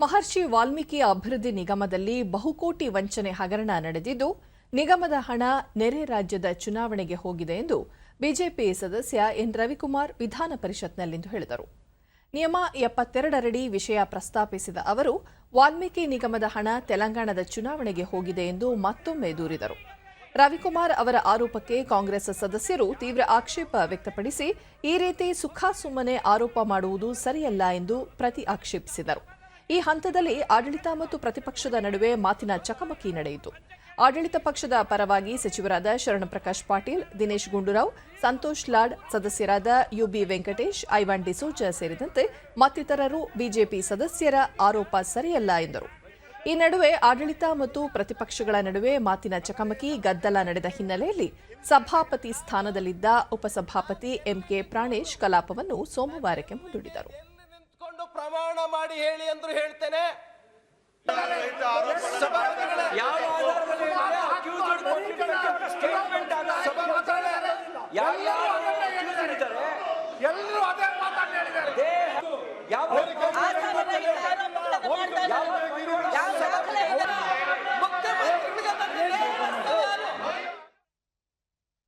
ಮಹರ್ಷಿ ವಾಲ್ಮೀಕಿ ಅಭಿವೃದ್ಧಿ ನಿಗಮದಲ್ಲಿ ಬಹುಕೋಟಿ ವಂಚನೆ ಹಗರಣ ನಡೆದಿದ್ದು, ನಿಗಮದ ಹಣ ನೆರೆ ರಾಜ್ಯದ ಚುನಾವಣೆಗೆ ಹೋಗಿದೆ ಎಂದು ಬಿಜೆಪಿ ಸದಸ್ಯ ಎನ್ ರವಿಕುಮಾರ್ ವಿಧಾನ ಪರಿಷತ್ನಲ್ಲಿಂದು ಹೇಳಿದರು. ನಿಯಮ 72ರಡಿ ವಿಷಯ ಪ್ರಸ್ತಾಪಿಸಿದ ಅವರು, ವಾಲ್ಮೀಕಿ ನಿಗಮದ ಹಣ ತೆಲಂಗಾಣದ ಚುನಾವಣೆಗೆ ಹೋಗಿದೆ ಎಂದು ಮತ್ತೊಮ್ಮೆ ದೂರಿದರು. ರವಿಕುಮಾರ್ ಅವರ ಆರೋಪಕ್ಕೆ ಕಾಂಗ್ರೆಸ್ ಸದಸ್ಯರು ತೀವ್ರ ಆಕ್ಷೇಪ ವ್ಯಕ್ತಪಡಿಸಿ, ಈ ರೀತಿ ಸುಖಾಸುಮ್ಮನೆ ಆರೋಪ ಮಾಡುವುದು ಸರಿಯಲ್ಲ ಎಂದು ಪ್ರತಿ ಆಕ್ಷೇಪಿಸಿದರು. ಈ ಹಂತದಲ್ಲಿ ಆಡಳಿತ ಮತ್ತು ಪ್ರತಿಪಕ್ಷದ ನಡುವೆ ಮಾತಿನ ಚಕಮಕಿ ನಡೆಯಿತು. ಆಡಳಿತ ಪಕ್ಷದ ಪರವಾಗಿ ಸಚಿವರಾದ ಶರಣಪ್ರಕಾಶ್ ಪಾಟೀಲ್, ದಿನೇಶ್ ಗುಂಡೂರಾವ್, ಸಂತೋಷ್ ಲಾಡ್, ಸದಸ್ಯರಾದ ಯುಬಿ ವೆಂಕಟೇಶ್, ಐವಾನ್ ಡಿಸೋಜಾ ಸೇರಿದಂತೆ ಮತ್ತಿತರರು ಬಿಜೆಪಿ ಸದಸ್ಯರ ಆರೋಪ ಸರಿಯಲ್ಲ ಎಂದರು. ಈ ನಡುವೆ ಆಡಳಿತ ಮತ್ತು ಪ್ರತಿಪಕ್ಷಗಳ ನಡುವೆ ಮಾತಿನ ಚಕಮಕಿ ಗದ್ದಲ ನಡೆದ ಹಿನ್ನೆಲೆಯಲ್ಲಿ ಸಭಾಪತಿ ಸ್ಥಾನದಲ್ಲಿದ್ದ ಉಪಸಭಾಪತಿ ಎಂಕೆ ಪ್ರಾಣೇಶ್ ಕಲಾಪವನ್ನು ಸೋಮವಾರಕ್ಕೆ ಮುಂದೂಡಿದರು. ಪ್ರಮಾಣ ಮಾಡಿ ಹೇಳಿ ಅಂದ್ರು ಹೇಳ್ತೇನೆ. ಎಲ್ಲರೂ ಅದೇ ಮಾತನ್ನ ಹೇಳಿದ್ದಾರೆ.